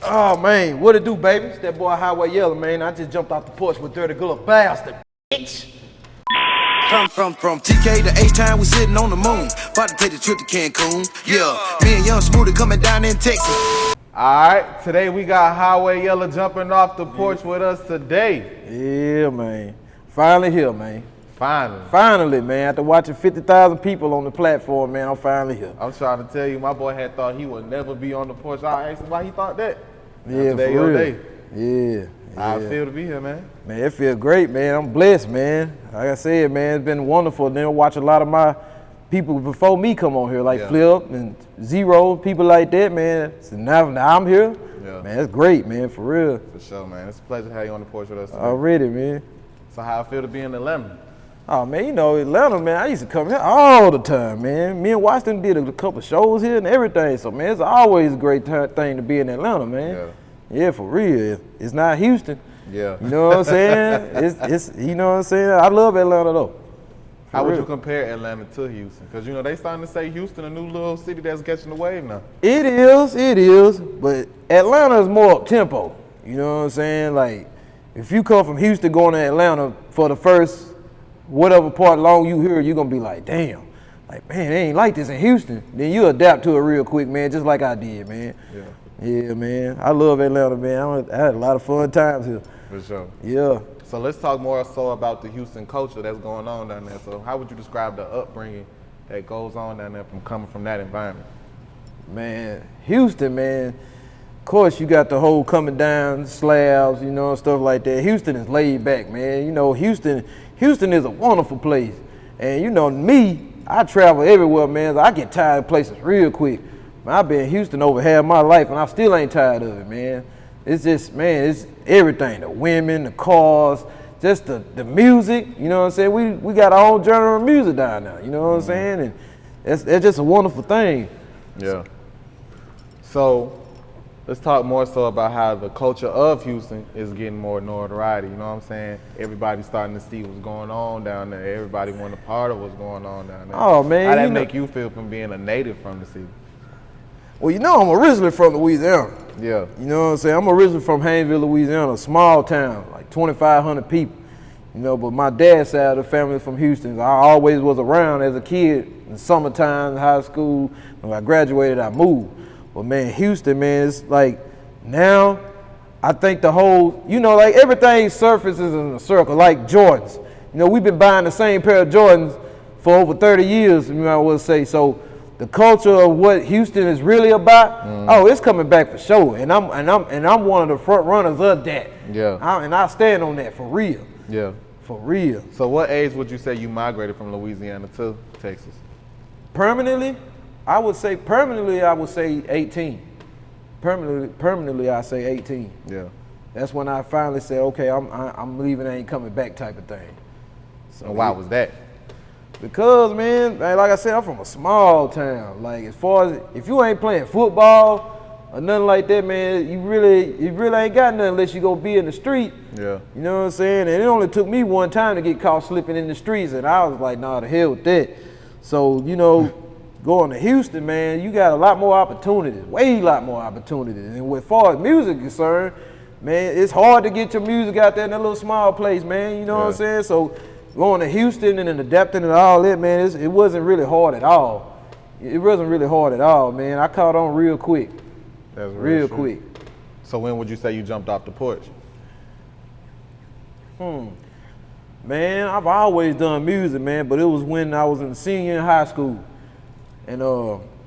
Oh man, what it do, baby? It's that boy Highway Yella, man. I just jumped off the porch with Dirty Good Bastard, bitch. From TK to H-Time, we sitting on the moon. About to take the trip to Cancun. Yeah, me and Young Smoothie coming down in Texas. Alright, today we got Highway Yella jumping off the porch with us today. Yeah, man. Finally here, man. Finally, man. After watching 50,000 people on the platform, man, I'm finally here. I'm trying to tell you, my boy had thought he would never be on the porch. I asked him why he thought that. Yeah, today, for real. day. Yeah. How I feel to be here, man. Man, it feels great, man. I'm blessed, man. Like I said, man, it's been wonderful. Then watch a lot of my people before me come on here, like Flip and Zero, people like that, man. So now I'm here. Yeah. Man, it's great, man, for real. For sure, man. It's a pleasure to have you on the porch with us today. Already, man. So how I feel to be in Atlanta? Oh, man, you know, Atlanta, man, I used to come here all the time, man. Me and Washington did a couple shows here and everything. So, man, it's always a great thing to be in Atlanta, man. Yeah. Yeah, for real. It's not Houston. Yeah. You know what I'm saying? it's you know what I'm saying? I love Atlanta, though. How would you compare Atlanta to Houston? Because, you know, they starting to say Houston a new little city that's catching the wave now. It is. But Atlanta is more up-tempo. You know what I'm saying? Like, if you come from Houston going to Atlanta for the first whatever part long you hear, you're going to be like, damn. Like, man, it ain't like this in Houston. Then you adapt to it real quick, man, just like I did, man. Yeah. Yeah, man. I love Atlanta, man. I had a lot of fun times here. For sure. Yeah. So let's talk more so about the Houston culture that's going on down there. So how would you describe the upbringing that goes on down there from coming from that environment? Man, Houston, man. Of course, you got the whole coming down slabs, you know, and stuff like that. Houston is laid back, man. You know, Houston is a wonderful place. And you know, me, I travel everywhere, man. I get tired of places real quick. Man, I've been in Houston over half my life, and I still ain't tired of it, man. It's just, man, it's everything. The women, the cars, just the music, you know what I'm saying? We got our own genre of music down there, you know what I'm saying? And it's just a wonderful thing. Yeah. So let's talk more so about how the culture of Houston is getting more notoriety, you know what I'm saying? Everybody's starting to see what's going on down there. Everybody want a part of what's going on down there. Oh, man. How that make you feel from being a native from the city? Well, you know, I'm originally from Louisiana. Yeah. You know what I'm saying? I'm originally from Haynesville, Louisiana, a small town, like 2,500 people. You know, but my dad's side of the family is from Houston. I always was around as a kid in summertime, high school. When I graduated, I moved. But man, Houston, man, it's like now I think the whole, you know, like everything surfaces in a circle, like Jordans. You know, we've been buying the same pair of Jordans for over 30 years, you might well say. So the culture of what Houston is really about, oh, it's coming back for sure. And I'm one of the front runners of that. Yeah. And I stand on that for real. Yeah. For real. So what age would you say you migrated from Louisiana to Texas? Permanently, I would say 18. Permanently, I say 18. Yeah. That's when I finally said, okay, I'm leaving, I ain't coming back type of thing. So And why was that? Because, man, like I said, I'm from a small town. Like, as far as, if you ain't playing football or nothing like that, man, you really ain't got nothing unless you go be in the street. Yeah. You know what I'm saying? And it only took me one time to get caught slipping in the streets, and I was like, nah, the hell with that. So, you know, going to Houston, man, you got a lot more opportunities, way lot more opportunities. And as far as music is concerned, man, it's hard to get your music out there in that little small place, man. You know what I'm saying? So going to Houston and then adapting and all that, man, it wasn't really hard at all. It wasn't really hard at all, man. I caught on real quick. That's real quick. So when would you say you jumped off the porch? Man, I've always done music, man, but it was when I was in senior in high school. And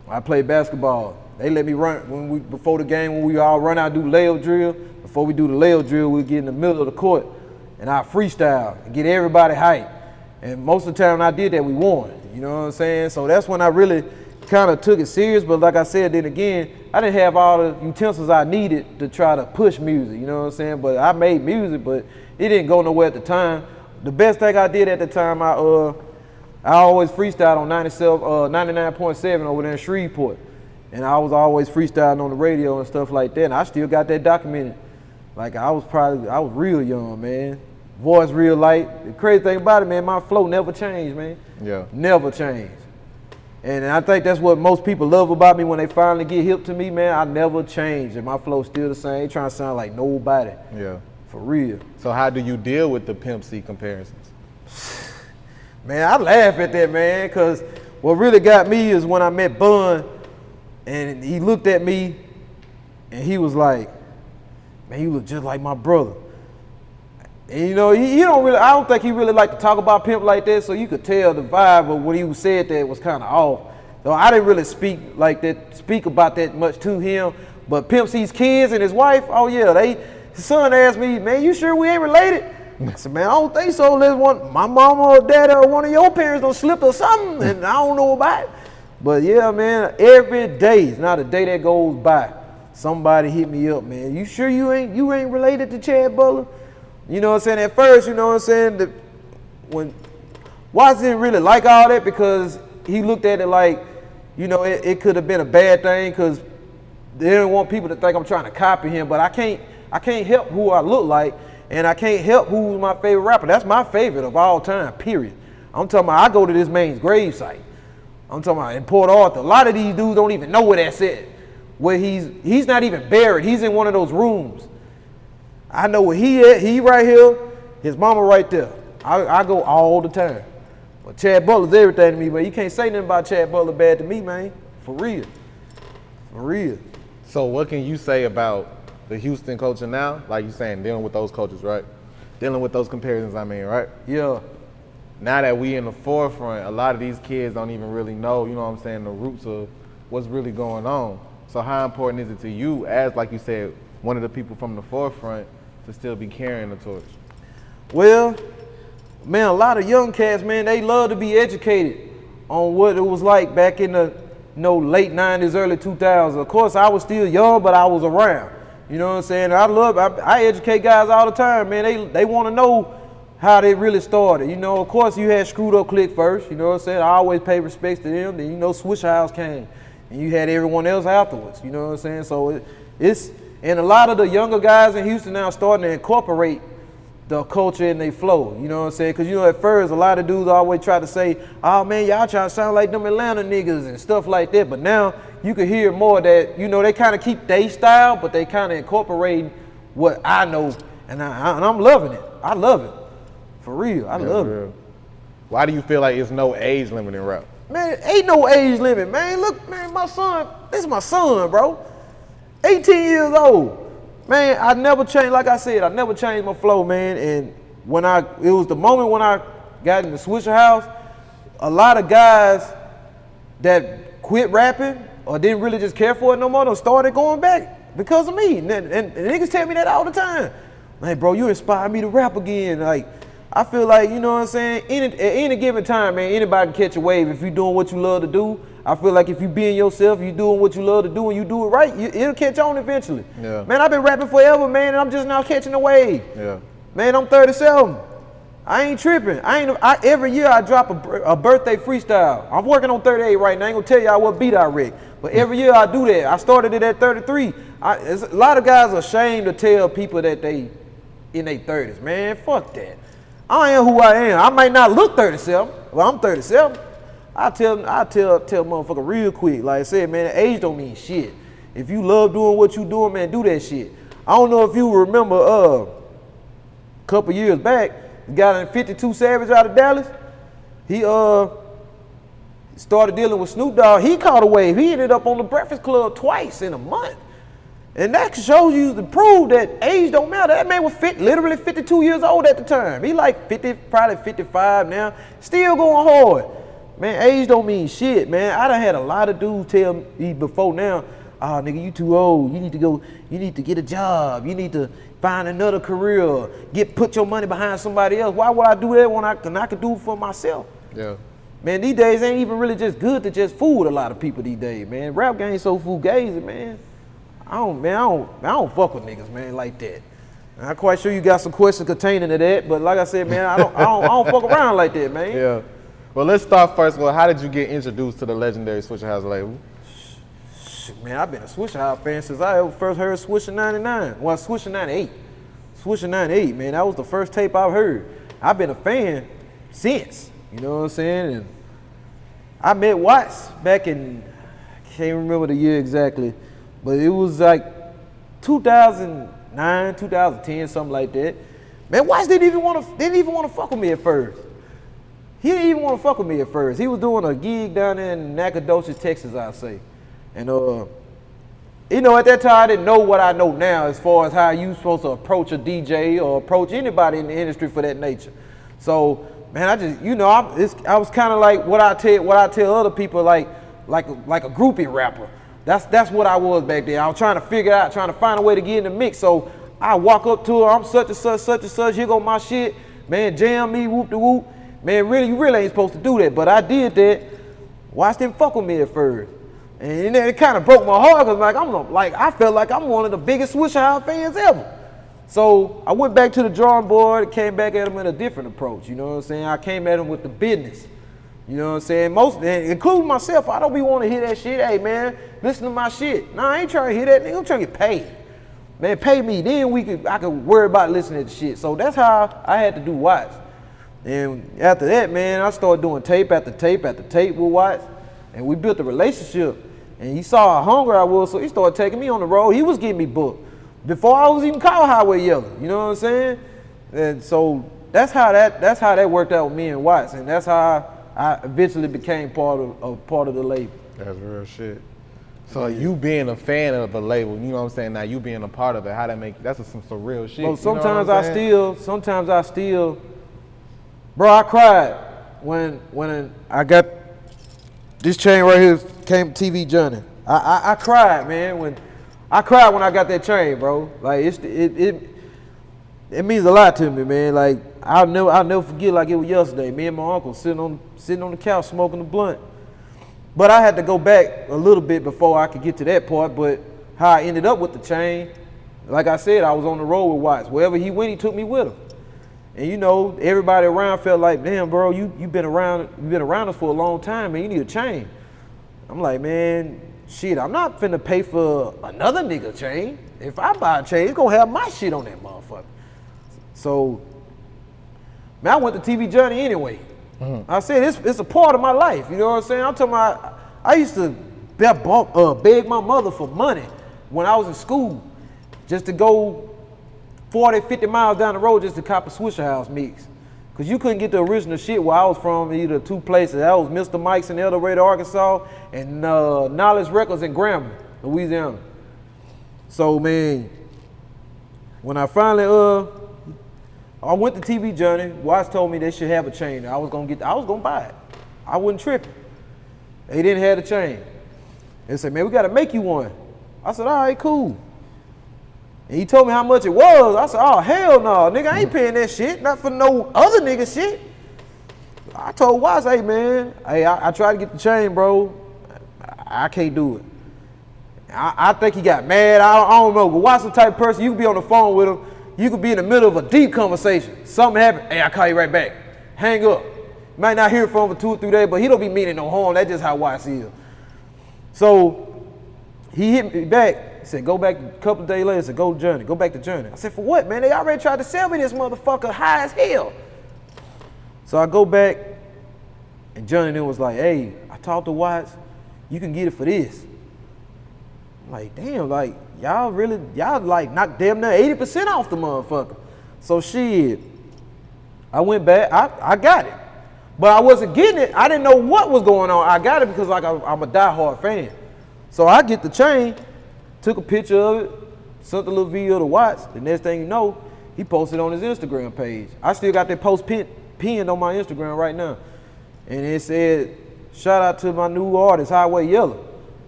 I played basketball. They let me run before the game, when we all run out, do layup drill. Before we do the layup drill, we get in the middle of the court and I freestyle and get everybody hyped. And most of the time I did that, we won. You know what I'm saying? So that's when I really kind of took it serious. But like I said, then again, I didn't have all the utensils I needed to try to push music. You know what I'm saying? But I made music, but it didn't go nowhere at the time. The best thing I did at the time, I always freestyled on 99.7 over there in Shreveport. And I was always freestyling on the radio and stuff like that. And I still got that documented. Like I was real young, man. Voice real light. The crazy thing about it, man, my flow never changed, man. Yeah. Never changed. And I think that's what most people love about me when they finally get hip to me, man. I never change, and my flow's still the same. Ain't trying to sound like nobody. Yeah. For real. So how do you deal with the Pimp C comparisons? Man, I laugh at that, man, because what really got me is when I met Bun, and he looked at me, and he was like, man, you look just like my brother. And you know, he don't really, I don't think he really like to talk about Pimp like that, so you could tell the vibe of when he said that was kind of off. So I didn't really speak about that much to him, but Pimp C's kids and his wife, oh yeah, his son asked me, man, you sure we ain't related? I said, man, I don't think so. My mama or dad or one of your parents don't slip or something, and I don't know about it. But yeah, man, every day, it's not a day that goes by, somebody hit me up, man. You sure you ain't related to Chad Butler? You know what I'm saying? At first, you know what I'm saying, when Watts didn't really like all that because he looked at it like, you know, it could have been a bad thing because they didn't want people to think I'm trying to copy him. But I can't help who I look like, and I can't help who's my favorite rapper. That's my favorite of all time, period. I'm talking about I go to this man's gravesite. I'm talking about in Port Arthur. A lot of these dudes don't even know where that's at. Where he's not even buried. He's in one of those rooms. I know where he at. He right here. His mama right there. I go all the time. But Chad Butler's everything to me, man. You can't say nothing about Chad Butler bad to me, man. For real. For real. So what can you say about the Houston culture now? Like you saying, dealing with those cultures, right? Dealing with those comparisons, I mean, right? Yeah. Now that we in the forefront, a lot of these kids don't even really know, you know what I'm saying, the roots of what's really going on. So how important is it to you as, like you said, one of the people from the forefront to still be carrying the torch? Well, man, a lot of young cats, man, they love to be educated on what it was like back in the late 90s, early 2000s. Of course, I was still young, but I was around. You know what I'm saying? I educate guys all the time, man. They want to know how they really started. You know, of course, you had Screwed Up Click first. You know what I'm saying? I always pay respects to them. Then, you know, Swishahouse came. And you had everyone else afterwards. You know what I'm saying? So and a lot of the younger guys in Houston now starting to incorporate the culture in their flow. You know what I'm saying? Because, you know, at first, a lot of dudes always try to say, oh, man, y'all trying to sound like them Atlanta niggas and stuff like that. But now you can hear more that, you know, they kind of keep their style, but they kind of incorporate what I know. And I'm loving it. I love it. For real. I love it. Why do you feel like there's no age limit in rap? Man, ain't no age limit, man. Look, man, my son, this is my son, bro. 18 years old. Man, I never changed, like I said, I never changed my flow, man. And it was the moment when I got in the Swisha House, a lot of guys that quit rapping or didn't really just care for it no more, they started going back because of me. And niggas tell me that all the time. Man, bro, you inspired me to rap again. Like, I feel like, you know what I'm saying, at any given time, man, anybody can catch a wave if you're doing what you love to do. I feel like if you being yourself, you doing what you love to do and you do it right, it'll catch on eventually. Yeah. Man, I've been rapping forever, man, and I'm just now catching a wave. Yeah. Man, I'm 37. I ain't tripping. Every year I drop a birthday freestyle. I'm working on 38 right now. I ain't gonna tell y'all what beat I wreck. But every year I do that. I started it at 33. A lot of guys are ashamed to tell people that they in their 30s. Man, fuck that. I am who I am. I might not look 37. Well, I'm 37. I tell motherfucker real quick. Like I said, man, age don't mean shit. If you love doing what you doing, man, do that shit. I don't know if you remember a couple years back, the guy in 52 Savage out of Dallas, he started dealing with Snoop Dogg. He caught a wave. He ended up on the Breakfast Club twice in a month. And that shows you to prove that age don't matter. That man was literally 52 years old at the time. He like 50, probably 55 now, still going hard. Man, age don't mean shit, man. I done had a lot of dudes tell me before now, oh, nigga, you too old. You need to get a job. You need to find another career. Put your money behind somebody else. Why would I do that when I could do it for myself? Yeah. Man, these days ain't even really just good to just fool with a lot of people these days, man. Rap game so fugazi, man. I don't fuck with niggas, man, like that. I'm quite sure you got some questions containing to that, but like I said, man, I don't fuck around like that, man. Yeah. Well, let's start first. Well, how did you get introduced to the legendary Swishahouse label? Man, I've been a Swishahouse fan since I ever first heard Swisha 99. Well, Swisha 98. Swisha 98, man, that was the first tape I've heard. I've been a fan since, you know what I'm saying? And I met Watts back in, I can't remember the year exactly, but it was like 2009, 2010, something like that. Man, Watts didn't even want to fuck with me at first. He didn't even want to fuck with me at first. He was doing a gig down there in Nacogdoches, Texas, I'll say. And you know, at that time I didn't know what I know now as far as how you supposed to approach a DJ or approach anybody in the industry for that nature. So, man, I just, you know, I was kind of like what I tell other people, like a groupie rapper. That's what I was back then. I was trying to figure out, trying to find a way to get in the mix. So I walk up to her, I'm such and such, here go my shit. Man, jam me, whoop de whoop. Man, really, you really ain't supposed to do that. But I did that. Watch them fuck with me at first. And then it kind of broke my heart because I felt like I'm one of the biggest Swishahouse fans ever. So I went back to the drawing board and came back at him in a different approach. You know what I'm saying? I came at him with the business. You know what I'm saying? Most, including myself, I don't be want to hear that shit. Hey man, listen to my shit. Nah, I ain't trying to hear that. Nigga, I'm trying to get paid. Man, pay me. Then I could worry about listening to shit. So that's how I had to do Watts. And after that, man, I started doing tape after tape after tape with Watts. And we built a relationship. And he saw how hungry I was, so he started taking me on the road. He was getting me booked before I was even called Highway Yella. You know what I'm saying? And so that's how that worked out with me and Watts, and that's how I eventually became part of the label. That's real shit. So you being a fan of the label, you know what I'm saying? Now you being a part of it, how that make that's some real shit. Well, sometimes I still, bro, I cried when I got this chain right here came TV Johnny. I cried, man, when I got that chain, bro. Like it means a lot to me, man. Like I'll never forget like it was yesterday. Me and my uncle sitting on the couch smoking the blunt. But I had to go back a little bit before I could get to that part. But how I ended up with the chain, like I said, I was on the road with Watts. Wherever he went, he took me with him. And you know, everybody around felt like, damn, bro, you've been around us for a long time, man. You need a chain. I'm like, man, shit, I'm not finna pay for another nigga chain. If I buy a chain, it's gonna have my shit on that motherfucker. So, man, I went to TV Journey anyway. Mm-hmm. I said it's a part of my life. You know what I'm saying? I'm talking about. I used to beg my mother for money when I was in school, just to go 40, 50 miles down the road just to cop a Swishahouse mix. Cause you couldn't get the original shit where I was from, either two places. That was Mr. Mike's in El Dorado, Arkansas, and Knowledge Records in Grambling, Louisiana. So man, when I finally I went to TV Journey, Watts told me they should have a chain. I was gonna buy it. I wasn't tripping. They didn't have the chain. They said, man, we gotta make you one. I said, all right, cool. And he told me how much it was. I said, oh, hell no, nigga, I ain't paying that shit. Not for no other nigga shit. I told Watts, hey, man, I tried to get the chain, bro. I can't do it. I think he got mad. I don't know. But Watts the type of person, you could be on the phone with him. You could be in the middle of a deep conversation. Something happened. Hey, I'll call you right back. Hang up. Might not hear from him for 2 or 3 days, but he don't be meaning no harm. That's just how Watts is. So he hit me back. He said, go back a couple of days later. He said, go back to Journey. I said, for what, man? They already tried to sell me this motherfucker high as hell. So I go back, and Journey then was like, hey, I talked to Watts. You can get it for this. I'm like, damn, like, y'all like knocked damn near 80% off the motherfucker. So shit, I went back, I got it. But I wasn't getting it. I didn't know what was going on. I got it because like I'm a diehard fan. So I get the chain, took a picture of it, sent a little video to Watts. The next thing you know, he posted on his Instagram page. I still got that post pinned on my Instagram right now. And it said, shout out to my new artist, Highway Yella.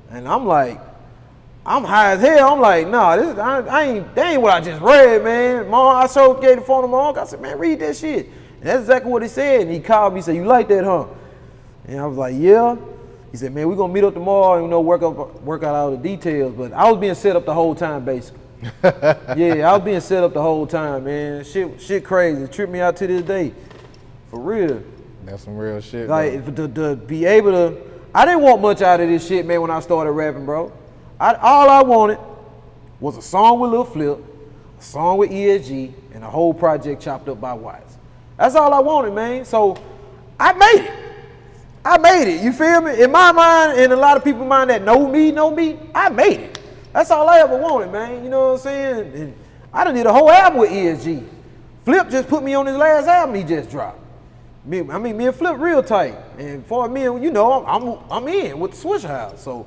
And I'm like, I'm high as hell. I'm like, nah, that ain't what I just read, man. I gave the phone to my uncle. I said, man, read that shit. And that's exactly what he said. And he called me and said, you like that, huh? And I was like, yeah. He said, man, we're gonna meet up tomorrow and work out all the details. But I was being set up the whole time, basically. Yeah, I was being set up the whole time, man. Shit crazy. It tripped me out to this day. For real. That's some real shit. Like to be able to, I didn't want much out of this shit, man, when I started rapping, bro. All I wanted was a song with Lil Flip, a song with ESG, and a whole project chopped up by Watts. That's all I wanted, man. So I made it. I made it, you feel me? In my mind, and a lot of people's mind that know me, I made it. That's all I ever wanted, man. You know what I'm saying? And I done did a whole album with ESG. Flip just put me on his last album he just dropped. Me and Flip real tight. And for me, you know, I'm in with the Swisha House. So,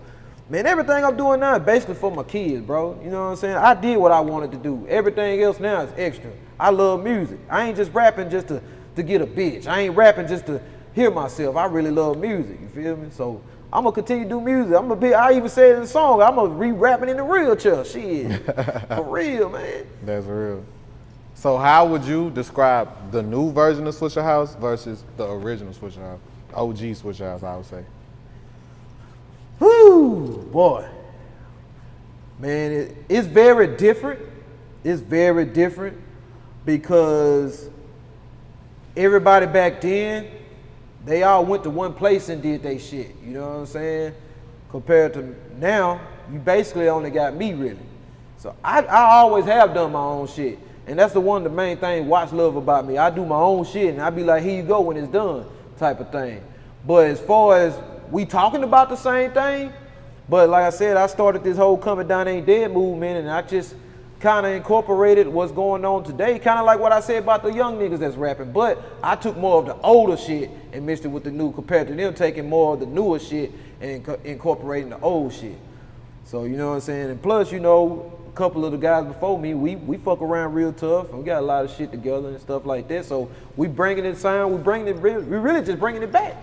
man, everything I'm doing now is basically for my kids, bro. You know what I'm saying? I did what I wanted to do. Everything else now is extra. I love music. I ain't just rapping just to get a bitch. I ain't rapping just to hear myself. I really love music, you feel me? So I'm gonna continue to do music. I even said in the song, I'm gonna re-rapping in the real church. Shit, for real, man. That's real. So how would you describe the new version of Swisha House versus the original Swisha House? OG Swisha House, I would say. Whoo, boy. Man, it's very different. It's very different because everybody back then, they all went to one place and did they shit. You know what I'm saying? Compared to now, you basically only got me really. So I always have done my own shit. And that's the one of the main things Watch love about me. I do my own shit and I be like, here you go when it's done, type of thing. But as far as we talking about the same thing, but like I said, I started this whole Coming Down Ain't Dead movement and I just kind of incorporated what's going on today, kind of like what I said about the young niggas that's rapping, but I took more of the older shit and mixed it with the new compared to them taking more of the newer shit and incorporating the old shit. So, you know what I'm saying? And plus, you know, a couple of the guys before me, we fuck around real tough and we got a lot of shit together and stuff like that. So we bringing it sound, we really just bringing it back.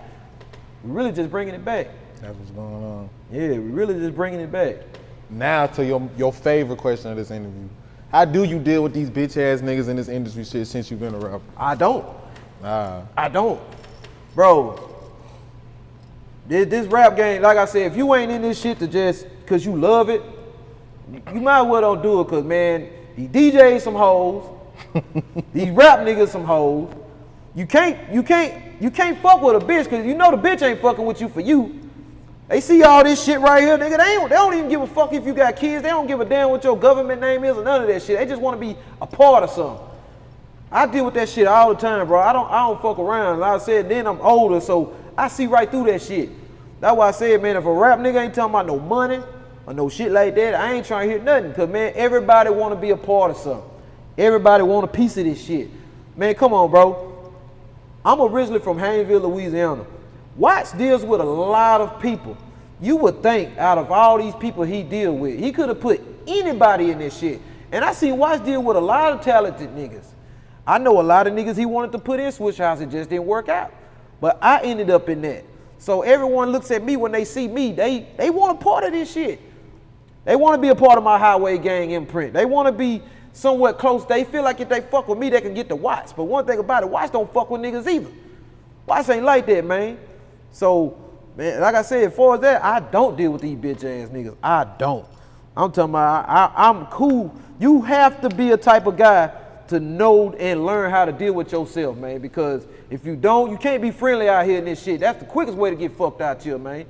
We really just bringing it back. That's what's going on. Yeah, we really just bringing it back. Now to your favorite question of this interview. How do you deal with these bitch ass niggas in this industry shit since you've been a rapper? I don't. Nah. I don't. Bro, this rap game, like I said, if you ain't in this shit to just cause you love it, you might as well don't do it cause man, these DJs some hoes, these rap niggas some hoes. You can't fuck with a bitch cause you know the bitch ain't fucking with you for you. They see all this shit right here, nigga. They don't even give a fuck if you got kids. They don't give a damn what your government name is or none of that shit. They just want to be a part of something. I deal with that shit all the time, bro. I don't fuck around. Like I said, then I'm older, so I see right through that shit. That's why I said, man, if a rap nigga ain't talking about no money or no shit like that, I ain't trying to hear nothing. Cause man, everybody want to be a part of something. Everybody want a piece of this shit. Man, come on, bro. I'm originally from Haynesville, Louisiana. Watts deals with a lot of people. You would think out of all these people he deal with, he could have put anybody in this shit. And I seen Watts deal with a lot of talented niggas. I know a lot of niggas he wanted to put in Swisha House, it just didn't work out. But I ended up in that. So everyone looks at me when they see me, they want a part of this shit. They want to be a part of my Highway Gang imprint. They want to be somewhat close. They feel like if they fuck with me, they can get the Watts. But one thing about it, Watts don't fuck with niggas either. Watts ain't like that, man. So, man, like I said, as far as that, I don't deal with these bitch ass niggas. I don't. I'm talking about, I'm cool. You have to be a type of guy to know and learn how to deal with yourself, man. Because if you don't, you can't be friendly out here in this shit. That's the quickest way to get fucked out here, man.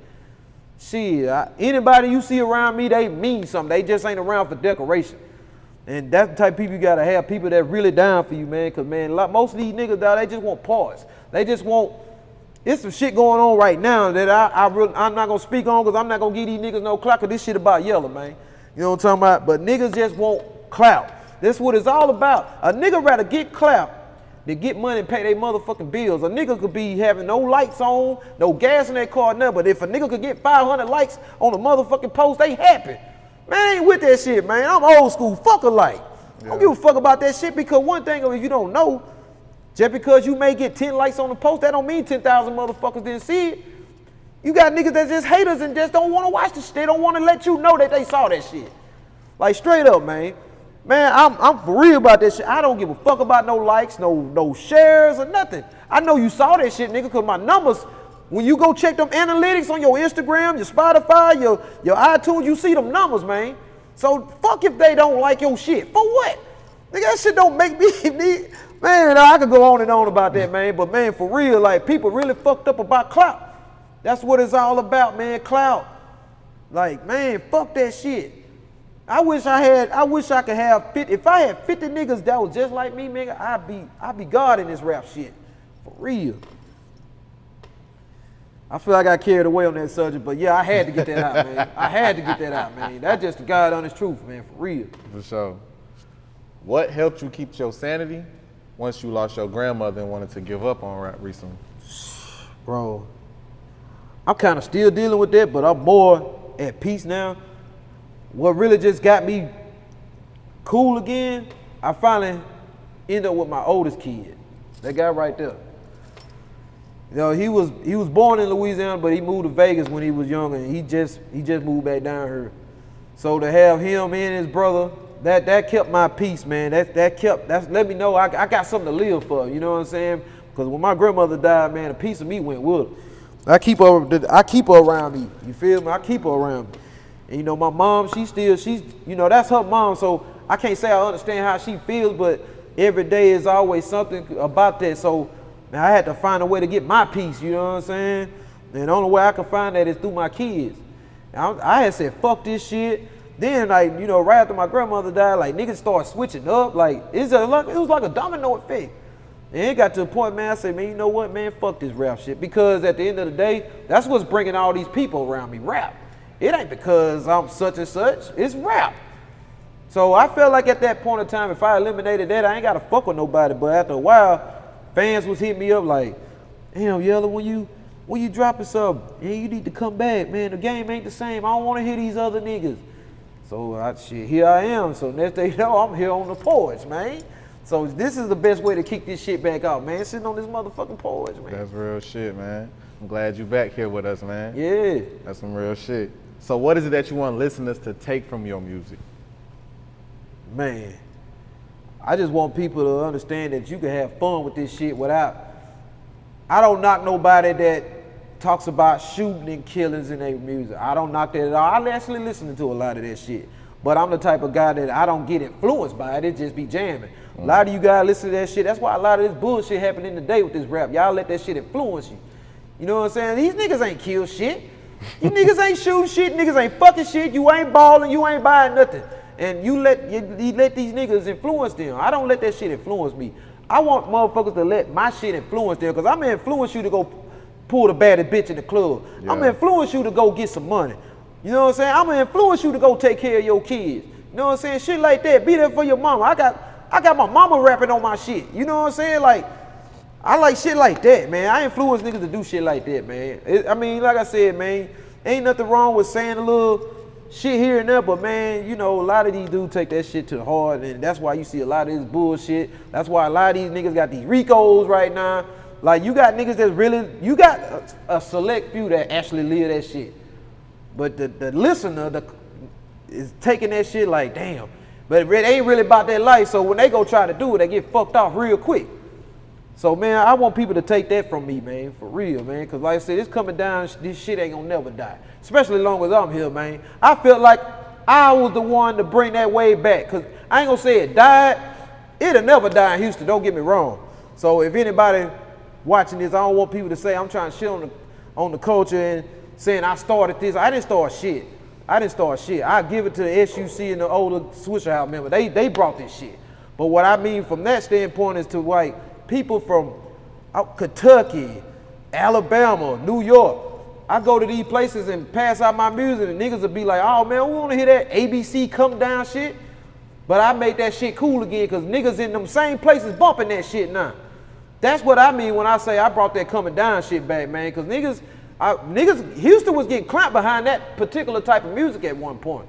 Shit, anybody you see around me, they mean something. They just ain't around for decoration. And that's the type of people you gotta have, people that really down for you, man. Cause man, most of these niggas, they just want parts. They just want, it's some shit going on right now that I'm not gonna speak on because I'm not gonna give these niggas no clout, cause this shit about Yella, man. You know what I'm talking about? But niggas just want clout. That's what it's all about. A nigga rather get clout than get money and pay their motherfucking bills. A nigga could be having no lights on, no gas in their car, nothing. But if a nigga could get 500 likes on a motherfucking post, they happy. Man, I ain't with that shit, man. I'm old school. Fuck a light. Yeah. I don't give a fuck about that shit because one thing, if you don't know, just because you may get 10 likes on the post, that don't mean 10,000 motherfuckers didn't see it. You got niggas that's just haters and just don't want to watch the shit. They don't want to let you know that they saw that shit. Like straight up, man. Man, I'm for real about that shit. I don't give a fuck about no likes, no shares or nothing. I know you saw that shit, nigga, because my numbers, when you go check them analytics on your Instagram, your Spotify, your iTunes, you see them numbers, man. So fuck if they don't like your shit. For what? Nigga, that shit don't make me, man, I could go on and on about that, man. But man, for real, like people really fucked up about clout. That's what it's all about, man, clout. Like, man, fuck that shit. I wish I could have 50, if I had 50 niggas that was just like me, man, I'd be God in this rap shit. For real. I feel like I carried away on that subject, but yeah, I had to get that out, man. I had to get that out, man. That's just the God honest truth, man, for real. For sure. What helped you keep your sanity once you lost your grandmother and wanted to give up on rap recently? Bro, I'm kind of still dealing with that, but I'm more at peace now. What really just got me cool again, I finally ended up with my oldest kid. That guy right there. You know, he was born in Louisiana, but he moved to Vegas when he was young, and he just moved back down here. So to have him and his brother, that kept my peace, man. That let me know I got something to live for. You know what I'm saying? Because when my grandmother died, man, a piece of me went with her. I keep her around me. You feel me? I keep her around me. And you know, my mom, she's you know, that's her mom. So I can't say I understand how she feels, but every day is always something about that. So man, I had to find a way to get my peace, you know what I'm saying? And the only way I could find that is through my kids. I had said, fuck this shit. Then, like, you know, right after my grandmother died, like, niggas started switching up. Like, it was like a domino effect. And it got to a point, man, I said, man, you know what, man, fuck this rap shit. Because at the end of the day, that's what's bringing all these people around me, rap. It ain't because I'm such and such, it's rap. So I felt like at that point in time, if I eliminated that, I ain't got to fuck with nobody. But after a while, fans was hitting me up like, damn, Yella, when you dropping something, yeah, you need to come back, man. The game ain't the same. I don't want to hear these other niggas. So here I am. So next thing you know, I'm here on the porch, man. So this is the best way to kick this shit back out, man. Sitting on this motherfucking porch, man. That's real shit, man. I'm glad you back here with us, man. Yeah. That's some real shit. So what is it that you want listeners to take from your music? Man, I just want people to understand that you can have fun with this shit without. I don't knock nobody that talks about shooting and killings in their music. I don't knock that at all. I actually listen to a lot of that shit. But I'm the type of guy that I don't get influenced by it. It just be jamming. A lot of you guys listen to that shit. That's why a lot of this bullshit happening today with this rap. Y'all let that shit influence you. You know what I'm saying? These niggas ain't kill shit. You niggas ain't shooting shit. Niggas ain't fucking shit. You ain't balling. You ain't buying nothing. And you let these niggas influence them. I don't let that shit influence me. I want motherfuckers to let my shit influence them, because I'm gonna influence you to go pull the baddest bitch in the club. Yeah. I'm gonna influence you to go get some money. You know what I'm saying? I'm gonna influence you to go take care of your kids. You know what I'm saying? Shit like that. Be there for your mama. I got my mama rapping on my shit. You know what I'm saying? Like, I like shit like that, man. I influence niggas to do shit like that, man. I mean, like I said, man, ain't nothing wrong with saying a little shit here and there, but man, you know, a lot of these dudes take that shit to the heart, and that's why you see a lot of this bullshit. That's why a lot of these niggas got these Ricos right now. Like, you got niggas that's really, you got a select few that actually live that shit. But the listener is taking that shit like, damn. But it ain't really about that life, so when they go try to do it, they get fucked off real quick. So, man, I want people to take that from me, man, for real, man. Because like I said, it's coming down, this shit ain't gonna never die. Especially as long as I'm here, man. I felt like I was the one to bring that wave back. Because I ain't gonna say it died. It'll never die in Houston, don't get me wrong. So if anybody watching this, I don't want people to say I'm trying to shit on the culture and saying I started this. I didn't start shit. I give it to the SUC and the older Swisha House member. They brought this shit. But what I mean from that standpoint is to like people from Kentucky, Alabama, New York. I go to these places and pass out my music and niggas will be like, oh man, we wanna hear that ABC come down shit. But I make that shit cool again because niggas in them same places bumping that shit now. That's what I mean when I say I brought that coming down shit back, man. Because niggas, Houston was getting clamped behind that particular type of music at one point.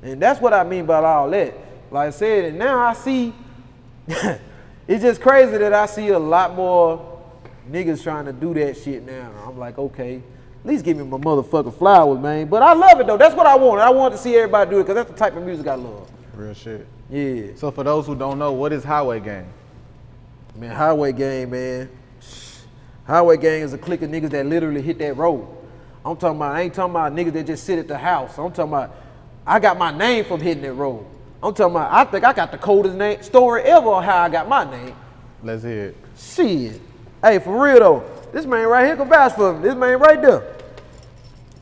And that's what I mean by all that. Like I said, and now I see, it's just crazy that I see a lot more niggas trying to do that shit now. I'm like, okay, at least give me my motherfucking flowers, man. But I love it though. That's what I wanted. I wanted to see everybody do it because that's the type of music I love. Real shit. Yeah. So for those who don't know, what is Highway Gang? Man, Highway Gang, man. Highway Gang is a clique of niggas that literally hit that road. I ain't talking about niggas that just sit at the house. I'm talking about, I got my name from hitting that road. I'm talking about, I think I got the coldest story ever on how I got my name. Let's hear it. Shit. Hey, for real though, this man right here can vouch for me. This man right there.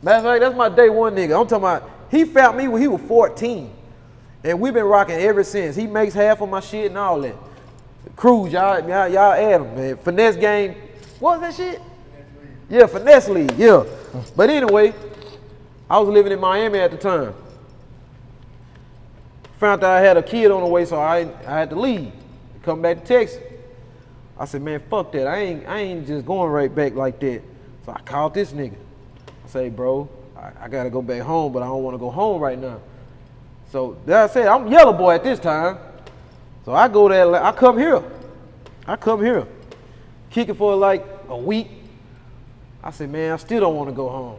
That's my day one nigga. I'm talking about, he found me when he was 14. And we've been rocking ever since. He makes half of my shit and all that. Cruz, y'all add him, man. Finesse Gang. What was that shit? Yeah, finesse league, yeah. But anyway, I was living in Miami at the time. Found out I had a kid on the way, so I had to leave, come back to Texas. I said, man, fuck that. I ain't just going right back like that. So I called this nigga. I say, bro, I gotta go back home, but I don't wanna go home right now. So then I said, I'm Yella boy at this time. So I go there, I come here. Kick it for like a week. I said, man, I still don't wanna go home.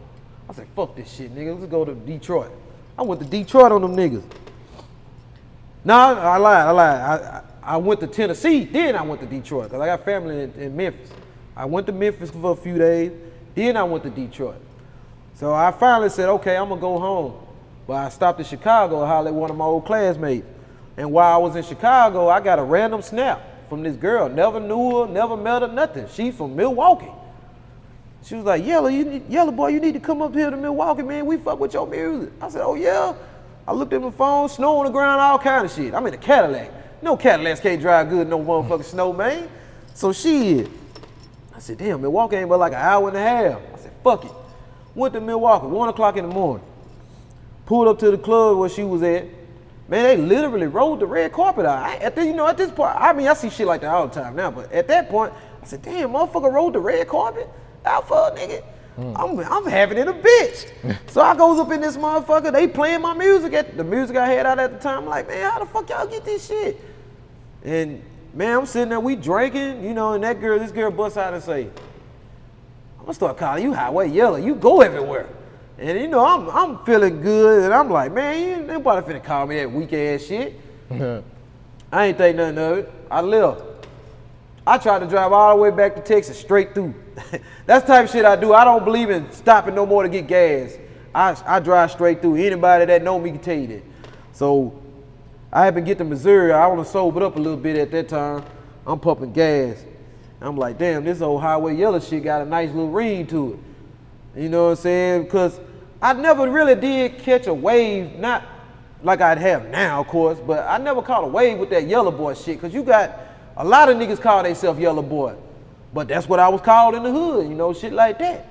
I said, fuck this shit, nigga, let's go to Detroit. I went to Detroit on them niggas. Nah, I lied. I went to Tennessee, then I went to Detroit, because I got family in Memphis. I went to Memphis for a few days, then I went to Detroit. So I finally said, okay, I'm gonna go home. But I stopped in Chicago and hollered at one of my old classmates. And while I was in Chicago, I got a random snap from this girl. Never knew her, never met her, nothing. She's from Milwaukee. She was like, Yella boy, you need to come up here to Milwaukee, man. We fuck with your music. I said, oh yeah? I looked at my phone, snow on the ground, all kind of shit. I'm in a Cadillac. No Cadillacs can't drive good, no motherfucking snow, man. So shit. I said, damn, Milwaukee ain't but like an hour and a half. I said, fuck it. Went to Milwaukee, 1 o'clock in the morning. Pulled up to the club where she was at. Man, they literally rolled the red carpet out. At this point, I mean, I see shit like that all the time now, but at that point, I said, damn, motherfucker rolled the red carpet out for a nigga. I'm having it a bitch. So I goes up in this motherfucker, they playing my music, the music I had out at the time. I'm like, man, how the fuck y'all get this shit? And man, I'm sitting there, we drinking, and this girl busts out and say, I'm gonna start calling you Highway Yella, you go everywhere. And I'm feeling good, and I'm like, man, you ain't nobody finna call me that weak ass shit. I ain't think nothing of it. I left. I tried to drive all the way back to Texas straight through. That's the type of shit I do. I don't believe in stopping no more to get gas. I drive straight through. Anybody that know me can tell you that. So I had to get to Missouri. I want to sober up a little bit at that time. I'm pumping gas. I'm like, damn, this old Highway Yella shit got a nice little ring to it. You know what I'm saying? Because I never really did catch a wave, not like I'd have now, of course, but I never caught a wave with that Yella boy shit. Because you got a lot of niggas call themselves Yella boy. But that's what I was called in the hood, shit like that.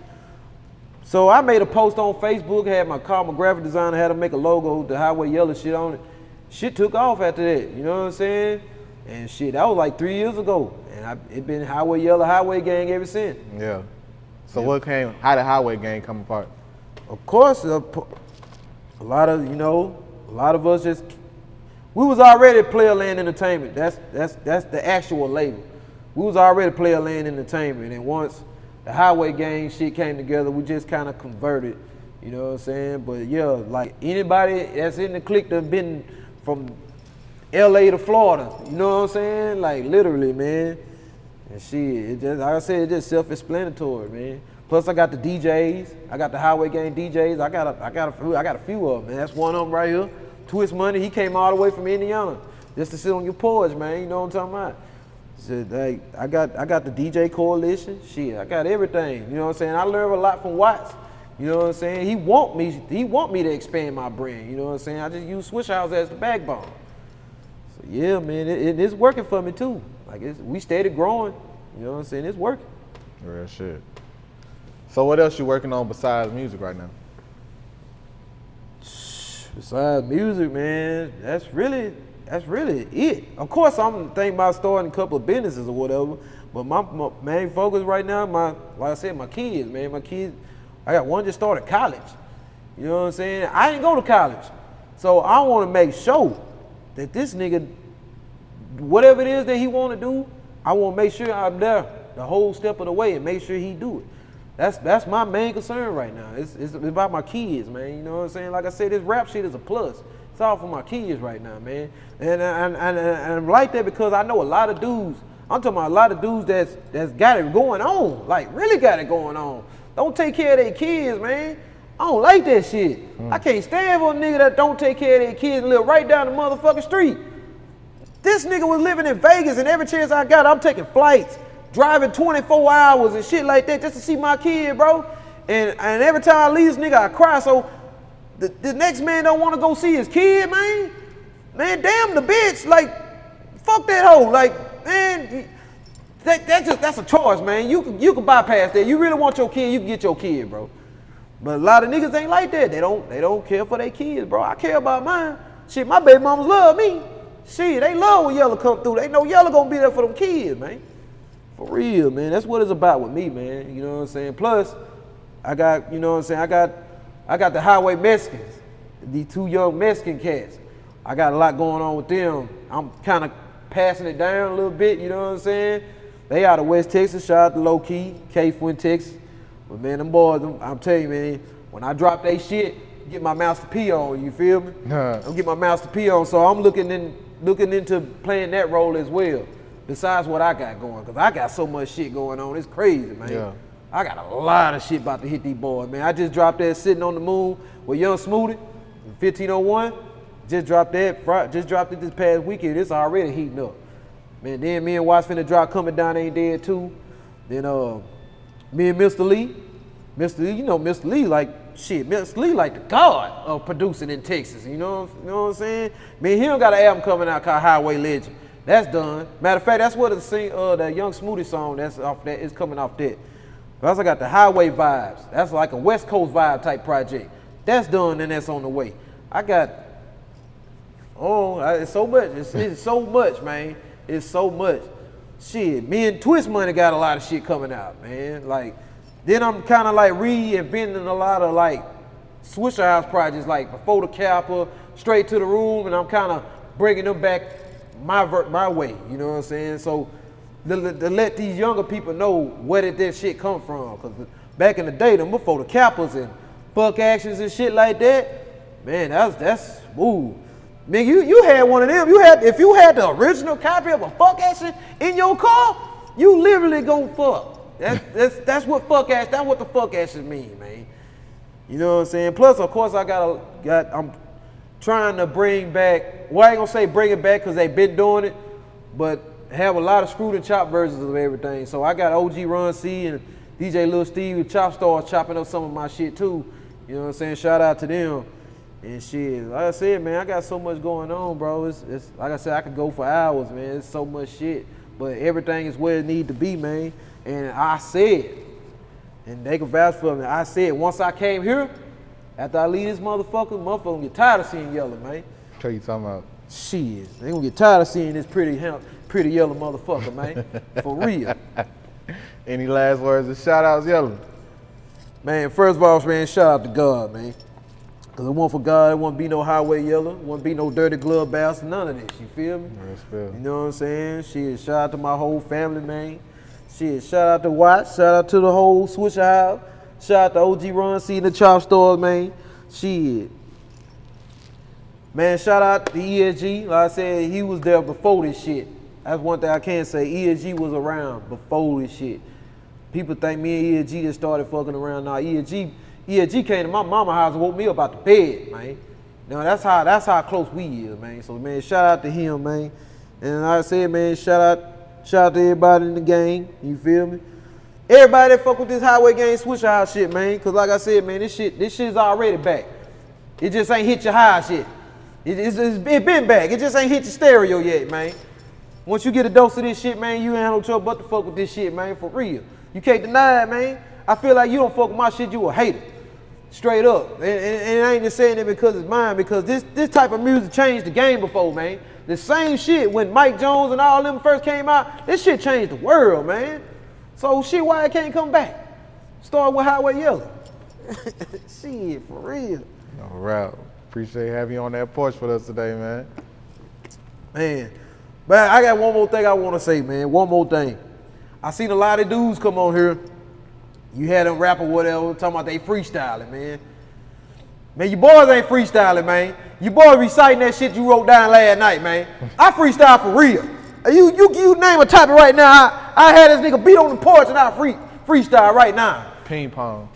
So I made a post on Facebook, had my graphic designer, had to make a logo with the Highway Yella shit on it. Shit took off after that, you know what I'm saying? And shit, that was like 3 years ago. And it been Highway Yella, Highway Gang ever since. Yeah. So how did Highway Gang come apart? Of course, a lot of us just, we was already Player Land Entertainment. That's the actual label. We was already Player Land Entertainment, and once the Highway Gang shit came together, we just kind of converted, you know what I'm saying? But yeah, like anybody that's in the clique that been from LA to Florida, you know what I'm saying? Like literally, man. And shit, it just, like I said, it's just self-explanatory, man. Plus I got the DJs, I got the Highway Gang DJs, I got a few of them, man. That's one of them right here. Twist Money, he came all the way from Indiana just to sit on your porch, man. You know what I'm talking about? So, like, I got the DJ coalition, shit, I got everything. You know what I'm saying? I learned a lot from Watts. You know what I'm saying? He want me to expand my brand. You know what I'm saying? I just use Swishahouse as the backbone. So yeah, man, it's working for me too. Like we steady growing. You know what I'm saying? It's working. Real shit. So what else you working on besides music right now? Besides music, man, that's really it. Of course, I'm thinking about starting a couple of businesses or whatever, but my main focus right now, like I said, my kids, man. My kids, I got one just started college. You know what I'm saying? I didn't go to college, so I want to make sure that this nigga, whatever it is that he want to do, I want to make sure I'm there the whole step of the way and make sure he do it. That's my main concern right now. It's about my kids, man. You know what I'm saying? Like I said, this rap shit is a plus. It's all for my kids right now, man. And I'm like that because I know a lot of dudes. I'm talking about a lot of dudes that's got it going on, like really got it going on. Don't take care of their kids, man. I don't like that shit. I can't stand for a nigga that don't take care of their kids and live right down the motherfucking street. This nigga was living in Vegas, and every chance I got, I'm taking flights, driving 24 hours and shit like that just to see my kid, bro. And every time I leave this nigga, I cry. So the next man don't want to go see his kid, man. Man, damn the bitch. Like, fuck that hoe. Like, man, that's a choice, man. You can bypass that. You really want your kid, you can get your kid, bro. But a lot of niggas ain't like that. They don't care for their kids, bro. I care about mine. Shit, my baby mamas love me. Shit, they love when Yella come through. They know Yella gonna be there for them kids, man. For real, man. That's what it's about with me, man. You know what I'm saying? Plus, I got, you know what I'm saying, I got the Highway Mexicans, these 2 young Mexican cats. I got a lot going on with them. I'm kind of passing it down a little bit, you know what I'm saying? They out of West Texas, shout out to Low Key, K-Fwin, Texas. But man, them boys, I'm telling you, man, when I drop they shit, get my Master P on, you feel me? I'm get my Master P on, so I'm looking into playing that role as well, besides what I got going, because I got so much shit going on, it's crazy, man. Yeah. I got a lot of shit about to hit these boys, man. I just dropped that Sittin On The Moon with Young Smoothie, 1501. Just dropped it this past weekend. It's already heating up. Man, then me and Watts finna drop Coming Down Ain't Dead too. Then me and Mr. Lee. Mr. Lee, you know Mr. Lee like shit. Mr. Lee like the god of producing in Texas. You know what I'm saying? Me and him got an album coming out called Highway Legend. That's done. Matter of fact, that's what the Young Smoothie song that's off that is coming off that. I also got the Highway Vibes. That's like a West Coast vibe type project. That's done and that's on the way. I got, it's so much. It's so much, man. It's so much. Shit, me and Twist Money got a lot of shit coming out, man. Like, then I'm kind of like reinventing a lot of like Swisha House projects, like Before the Capper, Straight to the Room, and I'm kind of bringing them back my way. You know what I'm saying? So to let these younger people know where did that shit come from, because back in the day, them Before the Cappers and Fuck Actions and shit like that, man, that's ooh. Man, you had one of them. If you had the original copy of a Fuck Action in your car, you literally gon' fuck. That's what Fuck Action. That's what the Fuck Action mean, man. You know what I'm saying? Plus, of course, I'm trying to bring back. Well, I ain't gonna say bring it back because they been doing it, but have a lot of screwed and chopped versions of everything. So I got OG Run C and DJ Lil Steve with Chop Stars chopping up some of my shit too. You know what I'm saying? Shout out to them. And shit, like I said, man, I got so much going on, bro. It's like I said, I could go for hours, man. It's so much shit. But everything is where it need to be, man. And I said, and they can vouch for me, I said once I came here, after I leave this motherfucker gonna get tired of seeing Yella, man. What you talking about? Shit, they gonna get tired of seeing this pretty Yella motherfucker, man. For real. Any last words of shout outs, Yella? Man, first of all, man, shout out to God, man. Cause it wasn't for God, it wouldn't be no Highway Yella, wouldn't be no Dirty Glove Bass, none of this, you feel me? Respect. You know what I'm saying? Shit, shout out to my whole family, man. Shit, shout out to Watts, shout out to the whole Swisha House, shout out to OG Run C and the Chop Stores, man. Shit. Man, shout out to ESG. Like I said, he was there before this shit. That's one thing I can say. ESG was around before this shit. People think me and ESG just started fucking around. Now ESG came to my mama's house and woke me up out the bed, man. Now that's how close we is, man. So man, shout out to him, man. And like I said, man, shout out to everybody in the gang. You feel me? Everybody that fuck with this Highway Gang Swisha House shit, man. Cause like I said, man, this shit's already back. It just ain't hit your high shit. It's been back. It just ain't hit your stereo yet, man. Once you get a dose of this shit, man, you ain't have no trouble but to fuck with this shit, man, for real. You can't deny it, man. I feel like you don't fuck with my shit, you a hater. Straight up. And I ain't just saying it because it's mine, because this type of music changed the game before, man. The same shit when Mike Jones and all them first came out, this shit changed the world, man. So shit, why it can't come back? Start with Highway Yella. Shit, for real. All right. Appreciate having you on that porch with us today, man. Man, but I got one more thing I want to say, man. One more thing. I seen a lot of dudes come on here. You had them rap or whatever, talking about they freestyling, man. Man, you boys ain't freestyling, man. You boys reciting that shit you wrote down last night, man. I freestyle for real. You name a topic right now, I had this nigga beat on the porch and I freestyle right now. Ping pong.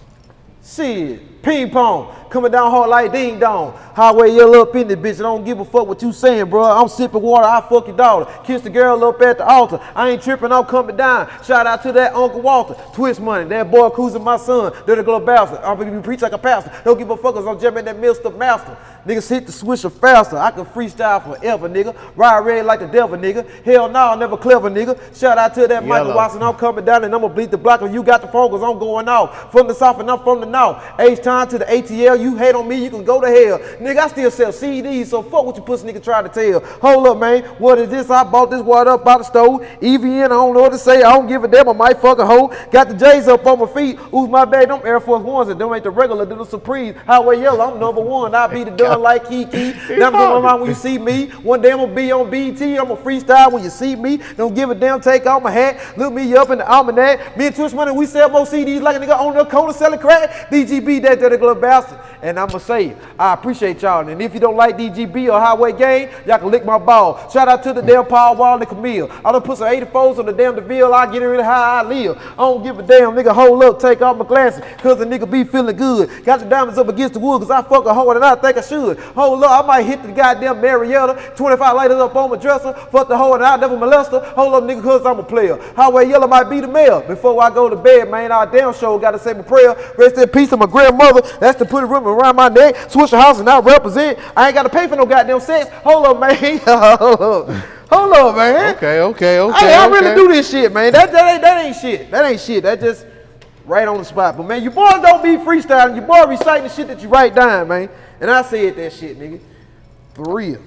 Shit. Ping pong, coming down hard like ding dong. Highway Yella up in this bitch. I don't give a fuck what you saying, bro. I'm sipping water, I fuck your daughter. Kiss the girl up at the altar. I ain't tripping, I'm coming down. Shout out to that Uncle Walter. Twist money, that boy cruising my son. They're the little bastard. I'm gonna preach like a pastor. Don't give a fuck, cause I'm jumping that Mr. Master. Niggas hit the Swisha faster. I can freestyle forever, nigga. Ride red like the devil, nigga. Hell no, never clever, nigga. Shout out to that Michael Watson. I'm coming down and I'm gonna bleed the block. And you got the phone, cause I'm going off. From the south and I'm from the north. H-Town to the ATL. You hate on me, you can go to hell. Nigga, I still sell CDs, so fuck what you pussy nigga try to tell. Hold up, man. What is this? I bought this water up by the stove. EVN, I don't know what to say. I don't give a damn. I might fuck a hoe. Got the J's up on my feet. Ooh, my bad. Them Air Force Ones and them ain't the regular, them the Supreme. Highway Yella, I'm number one. I be the done like Kiki. Never go around when you see me. One day I'm gonna be on BT. I'm gonna freestyle when you see me. Don't give a damn. Take off my hat. Look me up in the almanac. Me and Twist Money, we sell more CDs like a nigga on the corner selling crack. DGB, that dirty little bastard. And I'ma say, I appreciate y'all. And if you don't like DGB or Highway Gang, y'all can lick my ball. Shout out to the damn Paul Wall and Camille. I done put some 84s on the damn DeVille. I get it how I live. I don't give a damn, nigga. Hold up, take off my glasses, cause the nigga be feeling good. Got the diamonds up against the wood, cause I fuck a hoe and I think I should. Hold up, I might hit the goddamn Marietta. 25 lighters up on my dresser. Fuck the hoe and I never molest her. Hold up, nigga, cause I'm a player. Highway Yella might be the mayor. Before I go to bed, man, our damn show gotta say my prayer. Rest in peace to my grandmother. That's to put a ribbon around my neck. Swisha House and I represent. I ain't gotta pay for no goddamn sex. Hold up, man. Hold up, man. Okay. Hey, I really do this shit, man. That ain't shit. That ain't shit. That just right on the spot. But man, you boys don't be freestyling. You boys reciting the shit that you write down, man. And I said that shit, nigga. For real.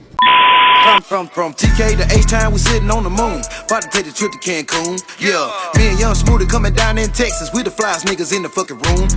From TK to H-Town, we sitting on the moon. About to take the trip to Cancun. Yeah, me and Young Smoothie coming down in Texas. We the flyest niggas in the fucking room.